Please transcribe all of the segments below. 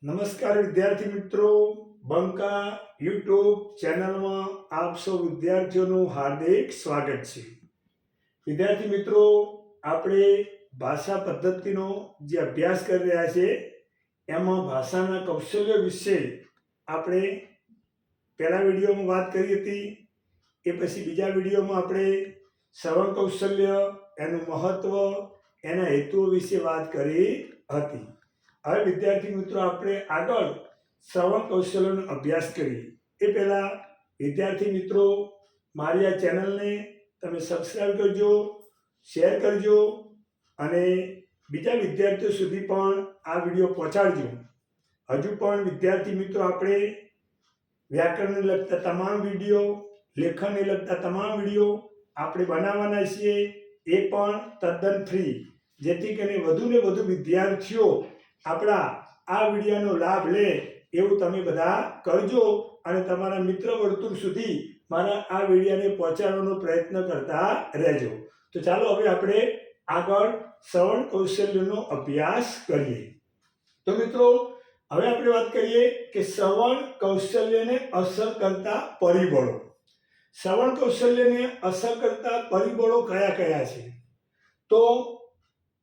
નમસ્કાર વિદ્યાર્થી મિત્રો, બંકા યુટ્યુબ ચેનલમાં આપ સૌ વિદ્યાર્થીઓનું હાર્દિક સ્વાગત છે. વિદ્યાર્થી મિત્રો, આપણે ભાષા પદ્ધતિનો જે અભ્યાસ કરી રહ્યા છે એમાં ભાષાના કૌશલ્ય વિશે આપણે પહેલા વિડીયોમાં વાત કરી હતી. એ પછી બીજા વિડીયોમાં આપણે શ્રવણ કૌશલ્ય, એનું મહત્વ, એના હેતુઓ વિશે વાત કરી હતી. હવે વિદ્યાર્થી મિત્રો, આપણે આગળ શ્રવણ કૌશલ્યનો અભ્યાસ કરીએ એ પહેલાં વિદ્યાર્થી મિત્રો, મારી આ ચેનલને તમે સબસ્ક્રાઈબ કરજો, શેર કરજો અને બીજા વિદ્યાર્થીઓ સુધી પણ આ વિડીયો પહોંચાડજો. હજુ પણ વિદ્યાર્થી મિત્રો, આપણે વ્યાકરણને લગતા તમામ વિડીયો, લેખનને લગતા તમામ વિડીયો આપણે બનાવવાના છીએ, એ પણ તદ્દન ફ્રી, જેથી કરીને વધુને વધુ વિદ્યાર્થીઓ આપણા આ વિડીયોનો લાભ લે એવું તમે બધા કરજો અને તમારા મિત્ર વર્તુળ સુધી મારા આ વિડીયોને પહોંચાડવાનો પ્રયત્ન કરતા રહેજો. તો ચાલો હવે આપણે આગળ શ્રવણ કૌશલ્યનો અભ્યાસ કરીએ. તો મિત્રો, હવે આપણે વાત કરીએ કે શ્રવણ કૌશલ્યને અસર કરતા પરિબળો. શ્રવણ કૌશલ્યને અસર કરતા પરિબળો કયા કયા છે? તો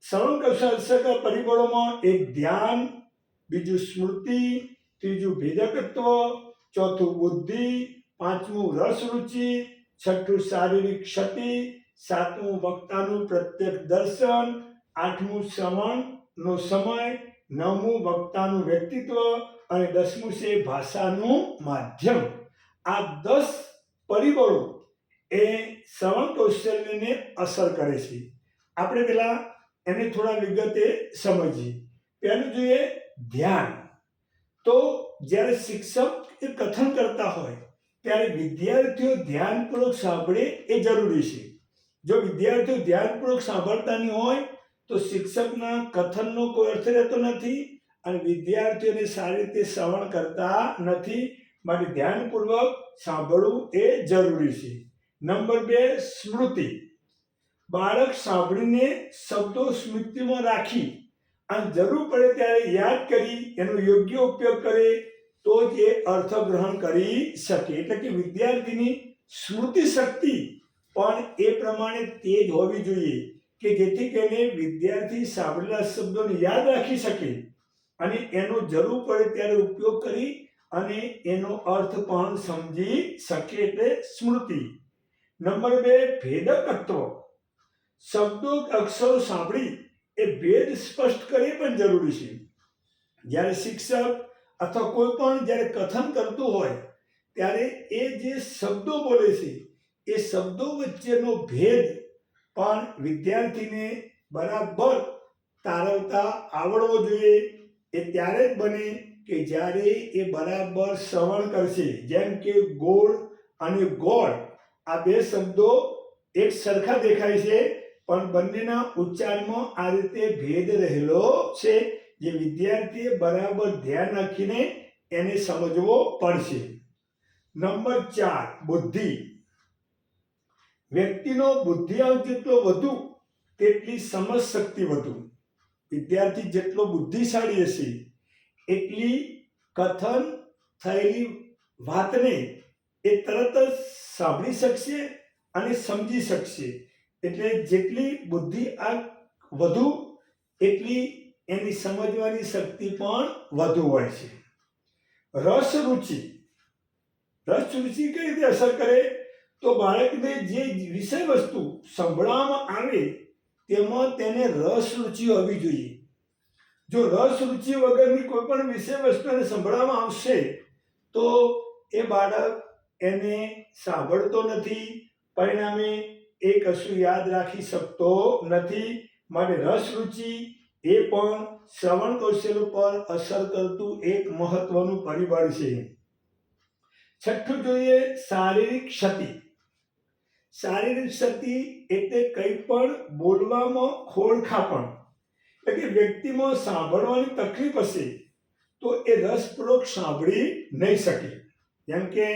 શ્રવણ કૌશલ્ય અસર કરતા પરિબળોમાં એક ધ્યાન, બીજું સ્મૃતિ, ત્રીજું ભેદકત્વ, ચોથું બુદ્ધિ, પાંચમું રસ રુચિ, છઠ્ઠું શારીરિક ક્ષતિ, સાતમું વક્તાનું પ્રત્યક્ષ દર્શન, આઠમું શ્રવણનો સમય, નવમું વક્તાનું વ્યક્તિત્વ અને દસમું છે ભાષાનું માધ્યમ. આ 10 પરિબળો એ શ્રવણ કૌશલ્યને અસર કરે છે. આપણે પહેલા એને થોડા વિગતે સમજીએ. પહેલું જોઈએ ધ્યાન. તો જ્યારે શિક્ષક એ કથન કરતા હોય ત્યારે વિદ્યાર્થીઓ ધ્યાનપૂર્વક સાંભળે એ જરૂરી છે. જો વિદ્યાર્થીઓ ધ્યાનપૂર્વક સાંભળતા નહીં હોય તો શિક્ષકના કથનનો કોઈ અર્થ રહેતો નથી અને વિદ્યાર્થીઓને સારી રીતે શ્રવણ કરતા નથી. માટે ધ્યાનપૂર્વક સાંભળવું એ જરૂરી છે. નંબર 2, સ્મૃતિ. બાળક સાંભળીને શબ્દો સ્મૃતિમાં રાખી અને જરૂર પડે ત્યારે યાદ કરી એનો યોગ્ય ઉપયોગ કરે તો જ એ અર્થ ગ્રહણ કરી શકે. એટલે કે વિદ્યાર્થીની સ્મૃતિ શક્તિ પણ એ પ્રમાણે તેજ હોવી જોઈએ કે જેથી કરીને વિદ્યાર્થી સાંભળેલા શબ્દોને યાદ રાખી શકે અને એનો જરૂર પડે ત્યારે ઉપયોગ કરી અને એનો અર્થ પણ સમજી શકે, એટલે સ્મૃતિ. નંબર 2, ભેદકત્વ. શબ્દો અક્ષરો સાંભળી એ ભેદ સ્પષ્ટ કરવી પણ જરૂરી છે. જ્યારે શિક્ષક અથવા કોઈ પણ જ્યારે કથન કરતું હોય ત્યારે એ જે શબ્દો બોલે છે એ શબ્દો વચ્ચેનો ભેદ પણ વિદ્યાર્થીને બરાબર તારવતા આવડવો જોઈએ. એ ત્યારે જ બને કે જ્યારે એ બરાબર શ્રવણ કરશે. જેમ કે ગોળ અને ગોળ, આ બે શબ્દો એક સરખા દેખાય છે પણ બંનેના ઉચ્ચારમાં આ રીતે ભેદ રહેલો છે, જે વિદ્યાર્થીએ બરાબર ધ્યાન રાખીને એને સમજવો પડશે. નંબર 4, બુદ્ધિ. વ્યક્તિનો બુદ્ધિઆંક જેટલો વધુ તેટલી સમજ શક્તિ વધુ. વિદ્યાર્થી જેટલો બુદ્ધિશાળી હશે એટલી કથન થયેલી વાતને એ તરત જ સાંભળી શકશે અને સમજી શકશે. એટલે જેટલી બુદ્ધિ આ વધુ એટલી એની સમજવાની શક્તિ પણ વધુ હોય છે. રસ રુચિ. રસ રુચિ કઈ રીતે અસર કરે? તો બાળકને જે વિષય વસ્તુ સંભળાવવામાં આવે તેમાં તેને રસ રુચિ હોવી જોઈએ. જો રસ રુચિ વગરની કોઈ પણ વિષય વસ્તુને સંભળાવવામાં આવશે તો એ બાળક એને સાંભળતો નથી, પરિણામે એ કશું યાદ રાખી શકતો નથી. માટે રસ રુચિ એ પણ શ્રવણ કૌશલ્ય પર અસર કરતું એક મહત્વનું પરિબળ છે. છઠ્ઠું જોઈએ શારીરિક ક્ષતિ. શારીરિક ક્ષતિ એટલે કંઈ પણ બોલવામાં ખોળખાપણ. એટલે કે વ્યક્તિમાં સાંભળવાની તકલીફ હશે તો એ રસપૂર્વક સાંભળી નહીં શકે. જેમ કે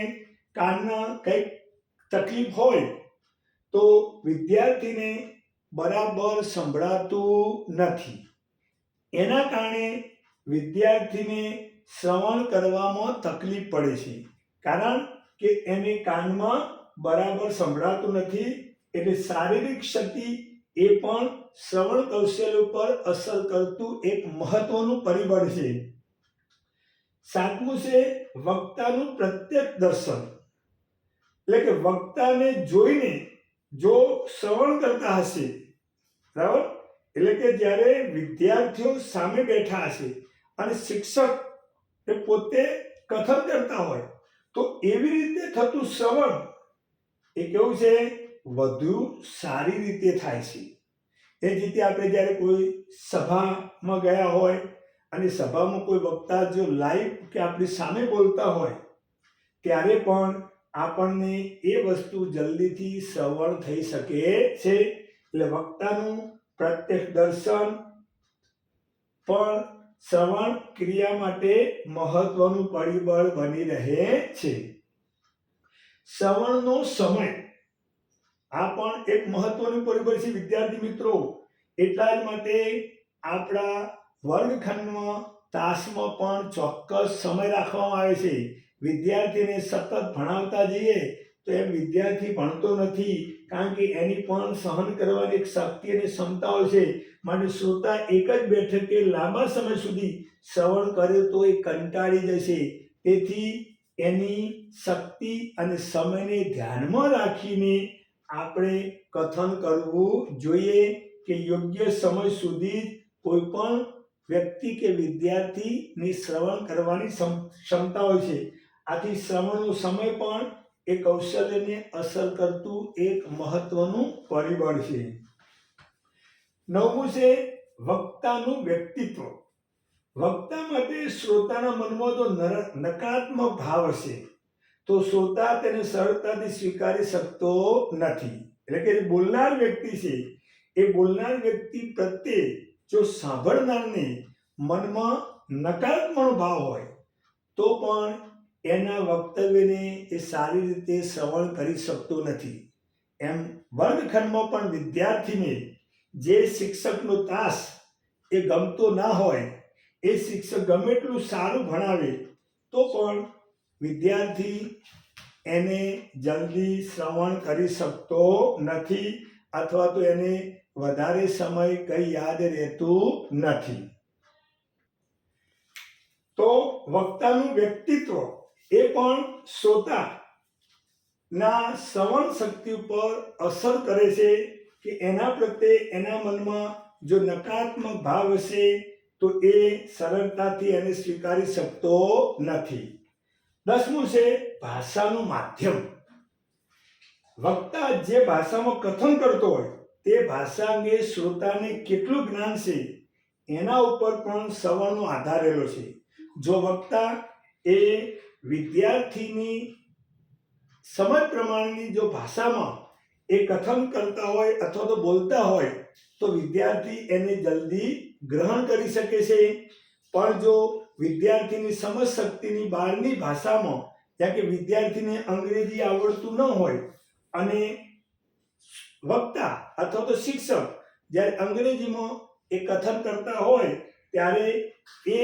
કાનના કંઈક તકલીફ હોય તો વિદ્યાર્થીને બરાબર સંભળાતું નથી. એના કારણે વિદ્યાર્થીને શ્રવણ કરવામાં તકલીફ પડે છે, કારણ કે એને કાનમાં બરાબર સંભળાતું નથી. એટલે શારીરિક ક્ષતિ એ પણ શ્રવણ કૌશલ્ય ઉપર અસર કરતું એક મહત્વનું પરિબળ છે. સાતમું છે વક્તાનું પ્રત્યક્ષ દર્શન. એટલે કે વક્તાને જોઈને જો શ્રવણ કરતા હશે, બરાબર, એટલે કે જ્યારે વિદ્યાર્થીઓ સામે બેઠા હશે અને શિક્ષક એ પોતે કથન કરતા હોય તો એવી રીતે થતું શ્રવણ એ કેવું છે, વધુ સારી રીતે થાય છે. એ જ રીતે આપણે જ્યારે કોઈ સભામાં ગયા હોય અને સભામાં કોઈ વક્તા જો લાઈવ કે આપણી સામે બોલતા હોય ત્યારે પણ આપણને એ વસ્તુ જલ્દીથી શ્રવણ થઈ શકે છે. એટલે વક્તાનું પ્રત્યક્ષ દર્શન પણ શ્રવણ ક્રિયા માટે મહત્વનું પરિબળ બની રહે છે. શ્રવણનો સમય આ પણ એક મહત્વનું પરિબળ છે વિદ્યાર્થી મિત્રો. એટલા જ માટે આપણા વર્ગખંડમાં તાસમાં પણ ચોક્કસ સમય રાખવામાં આવે છે. વિદ્યાર્થીને સતત ભણાવતા જઈએ તો એમ વિદ્યાર્થી ભણતો નથી, કારણ કે એની પણ સહન કરવાની એક શક્તિ અને ક્ષમતાઓ છે. માટે શ્રોતા એક જ બેઠકે લાંબા સમય સુધી શ્રવણ કરે તો એ કંટાળી જશે. તેથી એની શક્તિ અને સમયને ધ્યાનમાં રાખીને આપણે કથન કરવું જોઈએ કે યોગ્ય સમય સુધી કોઈ પણ વ્યક્તિ કે વિદ્યાર્થીની શ્રવણ કરવાની ક્ષમતા હોય છે. આથી શ્રવણનો સમય પણ એ કૌશલ્યને અસર કરતું એક મહત્વનું પરિબળ છે. નવમું છે વક્તાનું વ્યક્તિત્વ. વક્તા માટે શ્રોતાના મનમાં જો નકારાત્મક ભાવ હશે તો શ્રોતા તેને સરળતાથી સ્વીકારી શકતો નથી. એટલે કે બોલનાર વ્યક્તિ છે એ બોલનાર વ્યક્તિ પ્રત્યે જો સાંભળનારને મનમાં નકારાત્મક ભાવ હોય તો પણ એના વક્તવ્યને એ સારી રીતે શ્રવણ કરી શકતો નથી. એમ વર્ગખંડમાં પણ વિદ્યાર્થીને જે શિક્ષકનો તાસ એ ગમતો ના હોય, એ શિક્ષક ગમે એટલું સારું ભણાવે તો પણ વિદ્યાર્થી એને જલ્દી શ્રવણ કરી શકતો નથી, અથવા તો એને વધારે સમય કંઈ યાદ રહેતું નથી. તો વક્તાનું વ્યક્તિત્વ એ પણ શ્રોતાના શ્રવણ શક્તિ ઉપર અસર કરે છે કે એના પ્રત્યે એના મનમાં જો નકારાત્મક ભાવ હશે તો એ સરળતાથી એને સ્વીકારી શકતો નથી. 10મું છે ભાષાનું માધ્યમ. વક્તા જે ભાષામાં કથન કરતો હોય તે ભાષા અંગે શ્રોતાને કેટલું જ્ઞાન છે એના ઉપર પણ શ્રવણનો આધાર રહેલો છે. જો વક્તા એ વિદ્યાર્થીની સમજ પ્રમાણેની જો ભાષામાં એ કથન કરતા હોય અથવા તો બોલતા હોય તો વિદ્યાર્થી એને જલ્દી ગ્રહણ કરી શકે છે. પણ જો વિદ્યાર્થીની સમજ શક્તિની બહારની ભાષામાં, જેમ કે વિદ્યાર્થીને અંગ્રેજી આવડતું ન હોય અને વક્તા અથવા તો શિક્ષક જ્યારે અંગ્રેજીમાં એ કથન કરતા હોય ત્યારે એ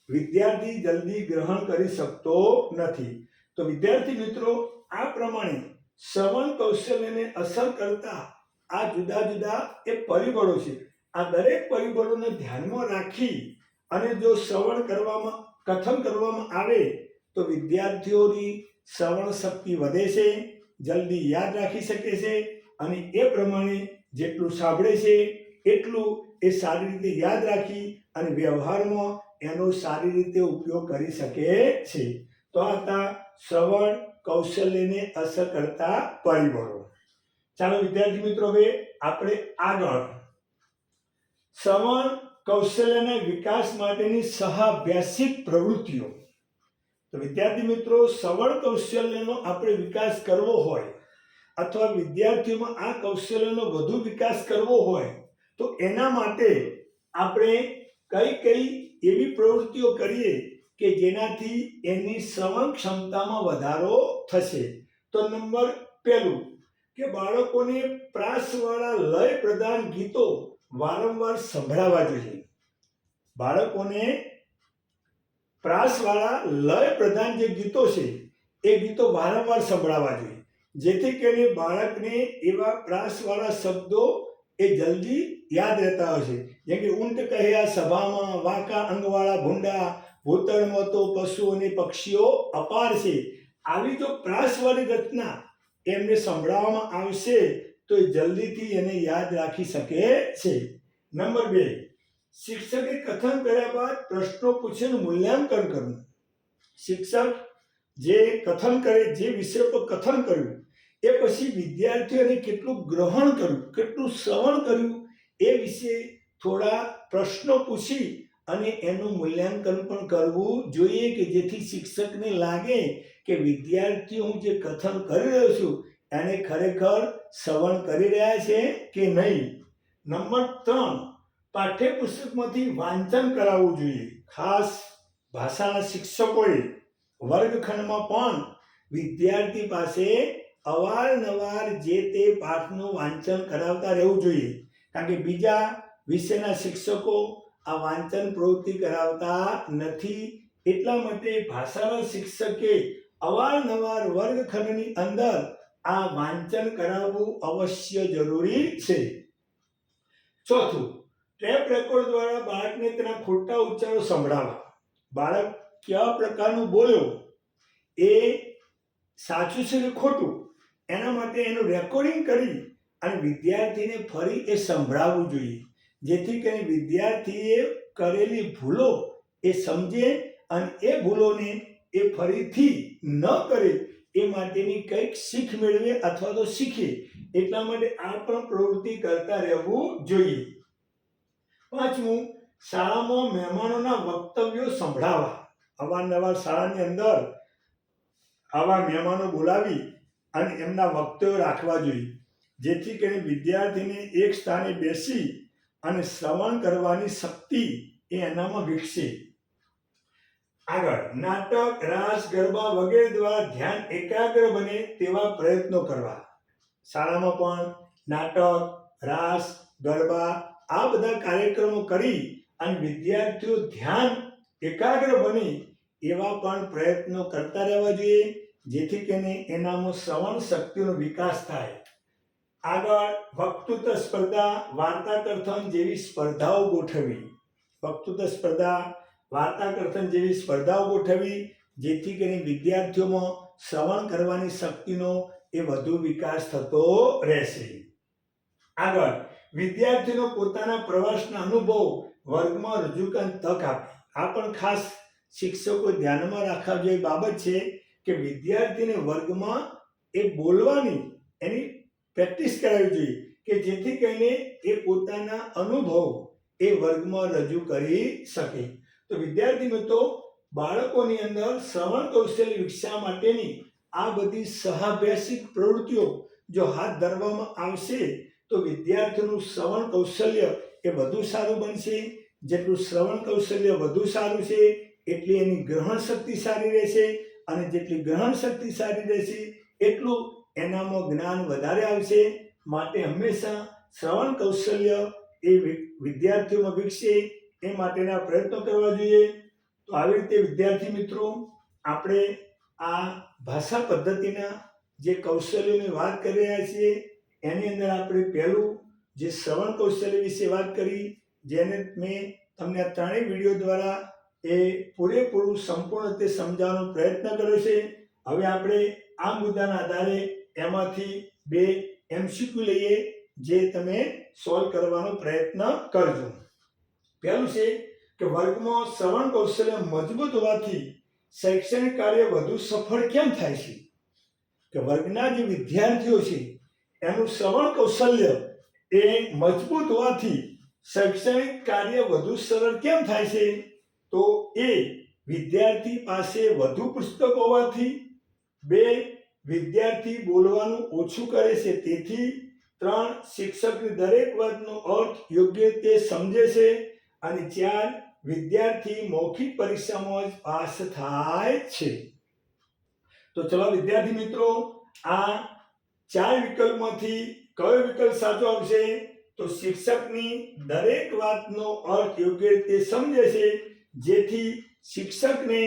વિદ્યાર્થી જલ્દી ગ્રહણ કરી શકતો નથી. તો વિદ્યાર્થી મિત્રો, આ પ્રમાણે શ્રવણ કૌશલ્યને અસર કરતા આ જુદા જુદા એ પરિબળો છે. આ દરેક પરિબળોને ધ્યાનમાં રાખી અને જો શ્રવણ કરવામાં કથન કરવામાં આવે તો વિદ્યાર્થીઓની શ્રવણ શક્તિ વધે છે, જલ્દી યાદ રાખી શકે છે અને એ પ્રમાણે જેટલું સાંભળે છે એટલું એ સારી રીતે યાદ રાખી અને વ્યવહારમાં એનો સારી રીતે ઉપયોગ કરી શકે છે. તો આ હતા શ્રવણ કૌશલ્યને અસર કરતા પરિબળો. ચાલો વિદ્યાર્થી મિત્રો, હવે આપણે આગળ શ્રવણ કૌશલ્યના વિકાસ માટેની સહાભ્યાસિક પ્રવૃત્તિઓ. તો વિદ્યાર્થી મિત્રો, શ્રવણ કૌશલ્યનો આપણે વિકાસ કરવો હોય અથવા વિદ્યાર્થીઓમાં આ કૌશલ્યનો વધુ વિકાસ કરવો હોય તો એના માટે આપણે કઈ એવી પ્રવૃત્તિઓ કરીએ કે જેનાથી એની શ્રવણ ક્ષમતામાં વધારો થશે. તો નંબર 1 કે બાળકોને પ્રાસવાળા લય પ્રધાન ગીતો વારંવાર સંભળાવવા જોઈએ. બાળકોને પ્રાસવાળા લય પ્રધાન જે ગીતો છે એ ગીતો વારંવાર સંભળાવવા જોઈએ, જેથી કરીને બાળકને એવા પ્રાસવાળા શબ્દો એ જલ્દી યાદ રહેતા હોય છે. જેમ કે ઊંટ કહ્યા સભામાં, વાંકા અંગવાળા ભૂંડા, ભૂતળમાં તો પશુ અને પક્ષીઓ અપાર છે. આવી જો પ્રાસવાળી રચના એમને સંભળાવવામાં આવશે તો એ જલ્દીથી એને યાદ રાખી શકે છે. નંબર 2, શિક્ષકે કથન કર્યા બાદ પ્રશ્નો પૂછીને મૂલ્યાંકન કરવું. શિક્ષક જે કથન કરે, જે વિષય પર કથન કર્યું એ પછી વિદ્યાર્થીઓને કેટલું ગ્રહણ કર્યું, કેટલું શ્રવણ કર્યું એ વિશે થોડા પ્રશ્નો પૂછી અને એનું મૂલ્યાંકન પણ કરવું જોઈએ, કે જેથી શિક્ષકને લાગે કે વિદ્યાર્થીઓ હું જે કથન કરી રહ્યો છું એને ખરેખર શ્રવણ કરી રહ્યા છે કે નહીં. નંબર 3, પાઠ્યપુસ્તકમાંથી વાંચન કરાવવું જોઈએ. ખાસ ભાષાના શિક્ષકોએ વર્ગખંડમાં પણ વિદ્યાર્થી પાસે અવારનવાર જે તે પાઠનું વાંચન કરાવતા રહેવું જોઈએ, કારણ કે બીજા વિષયના શિક્ષકો આ વાંચન પ્રવૃત્તિ કરાવતા નથી. એટલા માટે ભાષાના શિક્ષકે અવારનવાર વર્ગખંડની અંદર આ વાંચન કરાવવું અવશ્ય જરૂરી છે. 4, ટેપ રેકોર્ડ દ્વારા બાળકને તેના ખોટા ઉચ્ચારો સંભળાવવા. બાળક કેવા પ્રકારનું બોલ્યો, એ સાચું છે કે ખોટું, એના માટે એનું રેકોર્ડિંગ કરી અને વિદ્યાર્થીને ફરી એ સંભળાવવું જોઈએ, જેથી કરીને વિદ્યાર્થીએ કરેલી ભૂલો એ સમજે અને એ ભૂલોને એ ફરીથી ન કરે એ માટેની કંઈક શીખ મેળવે અથવા તો શીખે. એટલા માટે આ પણ પ્રવૃત્તિ કરતા રહેવું જોઈએ. 5, શાળામાં મહેમાનોના વક્તવ્યો સંભળાવવા. અવારનવાર શાળાની અંદર આવા મહેમાનો બોલાવી અને એમના વક્તવ્યો રાખવા જોઈએ, જેથી કરીને વિદ્યાર્થીને એક સ્થાને બેસી અને શ્રવણ કરવાની શક્તિ એ એનામાં વિકસે. આગળ, નાટક, રાસ, ગરબા વગેરે દ્વારા ધ્યાન એકાગ્ર બને તેવા પ્રયત્નો કરવા. શાળામાં પણ નાટક, રાસ, ગરબા આ બધા કાર્યક્રમો કરી અને વિદ્યાર્થીઓ ધ્યાન એકાગ્ર બને એવા પણ પ્રયત્નો કરતા રહેવા જોઈએ, જેથી કરીને એનામાં શ્રવણ શક્તિનો વિકાસ થાય. આગળ, વક્તૃત્વ સ્પર્ધા, વાર્તા કથન જેવી સ્પર્ધાઓ ગોઠવવી. વક્તૃત્વ સ્પર્ધા, વાર્તા કથન જેવી સ્પર્ધાઓ ગોઠવવી, જેથી કરીને વિદ્યાર્થીઓમાં શ્રવણ કરવાની શક્તિનો એ વધુ વિકાસ થતો રહેશે. આગળ, વિદ્યાર્થીનો પોતાના પ્રવાસના અનુભવ વર્ગમાં રજૂ કરવાની તક આપવી. આ પણ ખાસ શિક્ષકો ધ્યાનમાં રાખવા જેવી બાબત છે કે વિદ્યાર્થીને વર્ગમાં એ બોલવાની એની પ્રેક્ટિસ કરાવવી જોઈએ, કે જેથી કરીને એ પોતાના અનુભવ એ વર્ગમાં રજૂ કરી શકે. તો વિદ્યાર્થી મિત્રો, બાળકોની અંદર શ્રવણ કૌશલ્ય વિકસાવવા માટેની આ બધી સહાભ્યાસિક પ્રવૃત્તિઓ જો હાથ ધરવામાં આવશે તો વિદ્યાર્થીઓનું શ્રવણ કૌશલ્ય એ વધુ સારું બનશે. જેટલું શ્રવણ કૌશલ્ય વધુ સારું છે એટલી એની ગ્રહણ શક્તિ સારી રહેશે, અને જેટલી ગ્રહણ શક્તિ સારી રહેશે એટલું એનામાં જ્ઞાન વધારે આવશે. માટે હંમેશા શ્રવણ કૌશલ્ય એ વિદ્યાર્થીઓમાં વિકસે એ માટેના પ્રયત્નો કરવા જોઈએ. તો આવી રીતે વિદ્યાર્થી મિત્રો, આપણે આ ભાષા પદ્ધતિના જે કૌશલ્યોની વાત કરી રહ્યા છીએ એની અંદર આપણે પહેલું જે શ્રવણ કૌશલ્ય વિશે વાત કરી, જેને મેં તમને આ ત્રણેય વિડીયો દ્વારા એ પૂરેપૂરું સંપૂર્ણ રીતે સમજાવવાનો પ્રયત્ન કર્યો છે. હવે આપણે આ મુદ્દાના આધારે એમાંથી 2 MCQ લઈએ, જે તમે સોલ્વ કરવાનો પ્રયત્ન કરજો. પહેલું છે કે વર્ગમાં શ્રવણ કૌશલ્ય મજબૂત હોવાથી શૈક્ષણિક કાર્ય વધુ સફળ કેમ થાય છે? કે વર્ગના જે વિદ્યાર્થીઓ છે એનું શ્રવણ કૌશલ્ય એ મજબૂત હોવાથી શૈક્ષણિક કાર્ય વધુ સરળ કેમ થાય છે? તો એ વિદ્યાર્થી પાસે વધુ પુસ્તકો હોવાથી, 2 વિદ્યાર્થી બોલવાનું ઓછું કરે છે તેથી, 3 શિક્ષકની દરેક વાતનો અર્થ યોગ્ય રીતે સમજે છે, અને 4 વિદ્યાર્થી મૌખિક પરીક્ષામાં જ પાસ થાય છે. તો ચલો વિદ્યાર્થી મિત્રો, આ 4 વિકલ્પમાંથી કયો વિકલ્પ સાચો આવશે? તો શિક્ષકની દરેક વાતનો અર્થ યોગ્ય રીતે સમજે છે, જેથી શિક્ષકને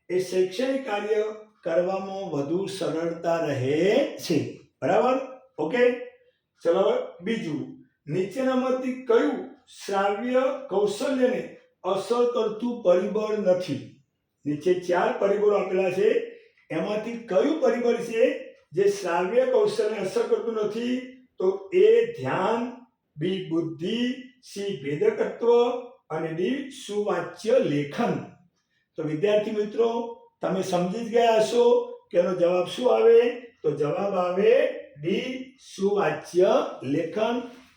એ શૈક્ષણિક કાર્ય કરવામાં વધુ સરળતા રહે છે. બરાબર? ઓકે. ચલો બીજું, નીચેનામાંથી કયું શ્રાવ્ય કૌશલ્યને અસર કરતું પરિબળ નથી? નીચે 4 પરિબળો આપેલા છે, એમાંથી કયું પરિબળ છે જે શ્રાવ્ય કૌશલ્યને અસર કરતું નથી? તો એ ધ્યાન, બી બુદ્ધિ, સી ભેદકત્વ અને ડી સુવાચ્ય લેખન. તો વિદ્યાર્થી મિત્રો, તમે સમજી જ ગયા હશો કે એનો જવાબ શું આવે? તો જવાબ આવે ડી સુવાચ્ય લેખન.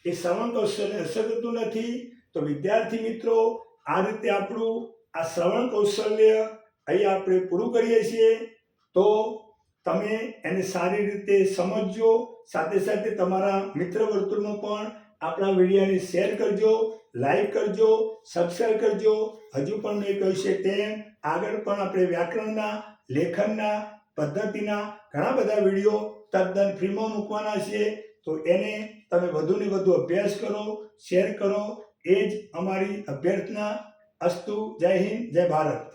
એ શ્રવણ કૌશલ્યને અસર કરતું નથી. તો વિદ્યાર્થી મિત્રો, આ રીતે આપણું આ શ્રવણ કૌશલ્ય અહીં આપણે પૂરું કરીએ છીએ. તો તમે એને સારી રીતે સમજજો, સાથે સાથે તમારા મિત્ર વર્તુળમાં પણ આપણા વિડીયોને શેર કરજો, લાઈક કરજો, સબસ્ક્રાઇબ કરજો. હજુ પણ મેં કહ્યું છે તેમ આગળ પણ આપણે વ્યાકરણના, લેખનના, પદ્ધતિના ઘણા બધા વિડીયો તદ્દન ફ્રીમાં મૂકવાના છે. તો એને તમે વધુને વધુ અભ્યાસ કરો, શેર કરો, એ જ અમારી અભ્યર્થના. અસ્તુ. જય હિન્દ, જય ભારત.